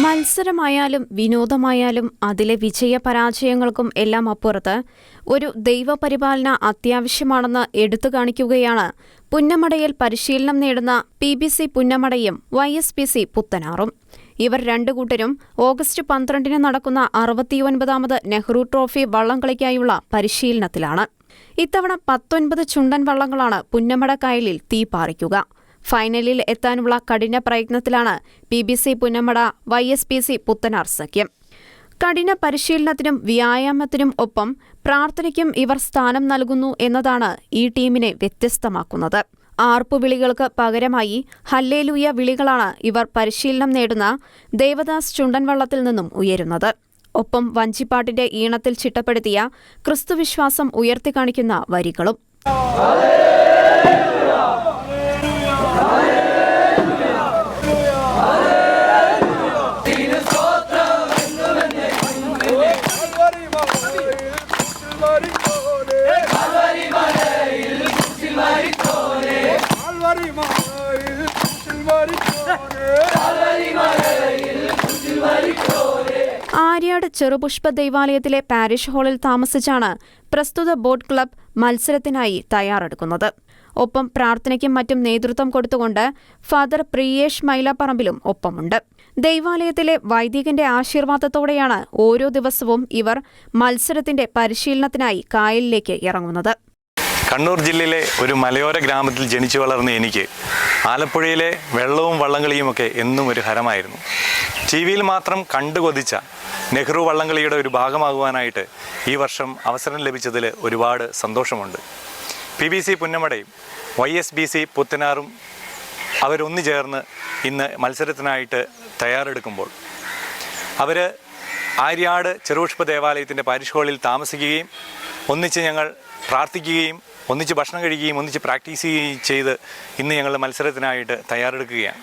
മത്സരമായാലും വിനോദമായാലും അതിലെ വിജയപരാജയങ്ങൾക്കും എല്ലാം അപ്പുറത്ത് ഒരു ദൈവപരിപാലന അത്യാവശ്യമാണെന്ന് എടുത്തു കാണിക്കുകയാണ് പുന്നമടയിൽ പരിശീലനം നേടുന്ന PBC പുന്നമടയും YSBC പുത്തനാറും. ഇവർ രണ്ടുകൂട്ടരും ഓഗസ്റ്റ് 12 നടക്കുന്ന 69ാമത് നെഹ്റു ട്രോഫി വള്ളംകളിക്കായുള്ള പരിശീലനത്തിലാണ്. ഇത്തവണ 19 ചുണ്ടൻ വള്ളങ്ങളാണ് പുന്നമട കായലിൽ തീപാറിക്കുക. ഫൈനലിൽ എത്താനുള്ള കഠിന പ്രയത്നത്തിലാണ് PBC പുന്നമട YSBC പുത്തനാർ സഖ്യം. കഠിന പരിശീലനത്തിനും വ്യായാമത്തിനും ഒപ്പം പ്രാർത്ഥനയ്ക്കും ഇവർ സ്ഥാനം നൽകുന്നു എന്നതാണ് ഈ ടീമിനെ വ്യത്യസ്തമാക്കുന്നത്. ആർപ്പുവിളികൾക്ക് പകരമായി ഹല്ലേലൂയ വിളികളാണ് ഇവർ പരിശീലനം നേടുന്ന ദേവദാസ് ചുണ്ടൻവള്ളത്തിൽ നിന്നും ഉയരുന്നത്. ഒപ്പം വഞ്ചിപ്പാട്ടിന്റെ ഈണത്തിൽ ചിട്ടപ്പെടുത്തിയ ക്രിസ്തുവിശ്വാസം ഉയർത്തിക്കാണിക്കുന്ന വരികളും. ആര്യാട് ചെറുപുഷ്പ ദേവാലയത്തിലെ പാരിഷ് ഹാളിൽ താമസിച്ചാണ് പ്രസ്തുത ബോട്ട് ക്ലബ് മത്സരത്തിനായി തയ്യാറെടുക്കുന്നത്. ഒപ്പം പ്രാർത്ഥനയ്ക്കും മറ്റും നേതൃത്വം കൊടുത്തുകൊണ്ട് ഫാദർ പ്രിയേഷ് മൈലാപ്പറമ്പിലും ഒപ്പമുണ്ട്. ദൈവാലയത്തിലെ വൈദികന്റെ ആശീർവാദത്തോടെയാണ് ഓരോ ദിവസവും ഇവർ മത്സരത്തിന്റെ പരിശീലനത്തിനായി കായലിലേക്ക് ഇറങ്ങുന്നത്. കണ്ണൂർ ജില്ലയിലെ ഒരു മലയോര ഗ്രാമത്തിൽ ജനിച്ചു വളർന്ന എനിക്ക് ആലപ്പുഴയിലെ വെള്ളവും വള്ളംകളിയുമൊക്കെ എന്നും ഒരു ഹരമായിരുന്നു. TV-യിൽ മാത്രം കണ്ടുകൊതിച്ച നെഹ്റു വള്ളംകളിയുടെ ഒരു ഭാഗമാകുവാനായിട്ട് ഈ വർഷം അവസരം ലഭിച്ചതിൽ ഒരുപാട് സന്തോഷമുണ്ട്. PBC പുന്നമടയും YSBC പുത്തനാറും അവരൊന്നു ചേർന്ന് ഇന്ന് മത്സരത്തിനായിട്ട് തയ്യാറെടുക്കുമ്പോൾ അവർ ആര്യാട് ചെറുപുഷ്പ ദേവാലയത്തിൻ്റെ പാരിഷ് ഹാളിൽ താമസിക്കുകയും ഒന്നിച്ച് ഞങ്ങൾ പ്രാർത്ഥിക്കുകയും ഒന്നിച്ച് ഭക്ഷണം കഴിക്കുകയും ഒന്നിച്ച് പ്രാക്ടീസ് ചെയ്യുകയും ചെയ്ത് ഇന്ന് ഞങ്ങൾ മത്സരത്തിനായിട്ട് തയ്യാറെടുക്കുകയാണ്.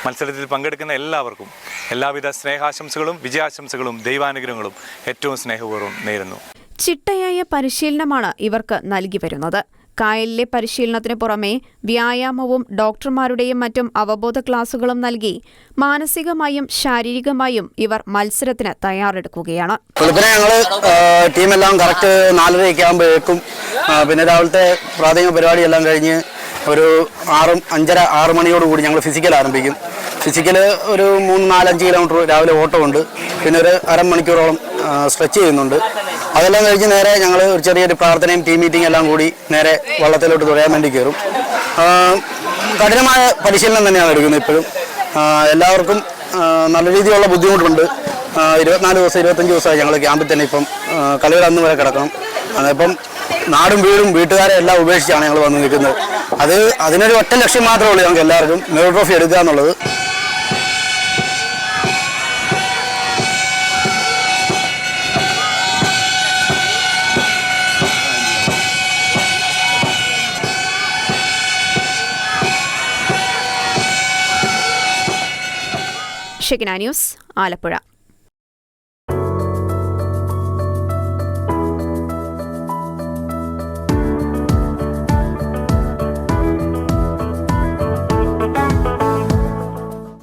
മത്സരത്തിൽ പങ്കെടുക്കുന്ന എല്ലാവർക്കും എല്ലാവിധ സ്നേഹാശംസകളും വിജയാശംസകളും ദൈവാനുഗ്രഹങ്ങളും ഏറ്റവും സ്നേഹപൂർവ്വം നേരുന്നു. ചിട്ടയായ പരിശീലനമാണ് ഇവർക്ക് നൽകി വരുന്നത്. കായലിലെ പരിശീലനത്തിന് പുറമെ വ്യായാമവും ഡോക്ടർമാരുടെയും മറ്റും അവബോധ ക്ലാസുകളും നൽകി മാനസികമായും ശാരീരികമായും ഇവർ മത്സരത്തിന് തയ്യാറെടുക്കുകയാണ്. ഞങ്ങൾ ടീമെല്ലാം കറക്റ്റ് 4:30 ആകുമ്പോഴേക്കും പിന്നെ രാവിലത്തെ പ്രാഥമിക പരിപാടിയെല്ലാം കഴിഞ്ഞ് ഒരു 5:30-6 മണിയോടുകൂടി ഞങ്ങൾ ഫിസിക്കൽ ആരംഭിക്കും. ഫിസിക്കൽ ഒരു 3-4-5 കിലോമീറ്റർ രാവിലെ ഓട്ടമുണ്ട്. പിന്നെ ഒരു അരമണിക്കൂറോളം സ്ട്രെച്ച് ചെയ്യുന്നുണ്ട്. അതെല്ലാം കഴിഞ്ഞ് നേരെ ഞങ്ങൾ ഒരു ചെറിയൊരു പ്രാർത്ഥനയും ടീം മീറ്റിംഗ് എല്ലാം കൂടി നേരെ വള്ളത്തിലോട്ട് തുഴയാൻ വേണ്ടി കയറും. കഠിനമായ പരിശീലനം തന്നെയാണ് എടുക്കുന്നത്. ഇപ്പോഴും എല്ലാവർക്കും നല്ല രീതിയിലുള്ള ബുദ്ധിമുട്ടുണ്ട്. 24 ദിവസം 25 ദിവസമായി ഞങ്ങൾ ക്യാമ്പിൽ തന്നെ ഇപ്പം കളികൾ അന്ന് വരെ കിടക്കണം. അതിപ്പം നാടും വീടും വീട്ടുകാരെ എല്ലാം ഉപേക്ഷിച്ചാണ് ഞങ്ങൾ വന്ന് നിൽക്കുന്നത്. അതിനൊരു ഒറ്റ ലക്ഷ്യം മാത്രമേ ഉള്ളൂ ഞങ്ങൾക്ക് എല്ലാവർക്കും, നെഹ്റു ട്രോഫി എടുക്കുക എന്നുള്ളത്. Shekinah news, Alappuzha.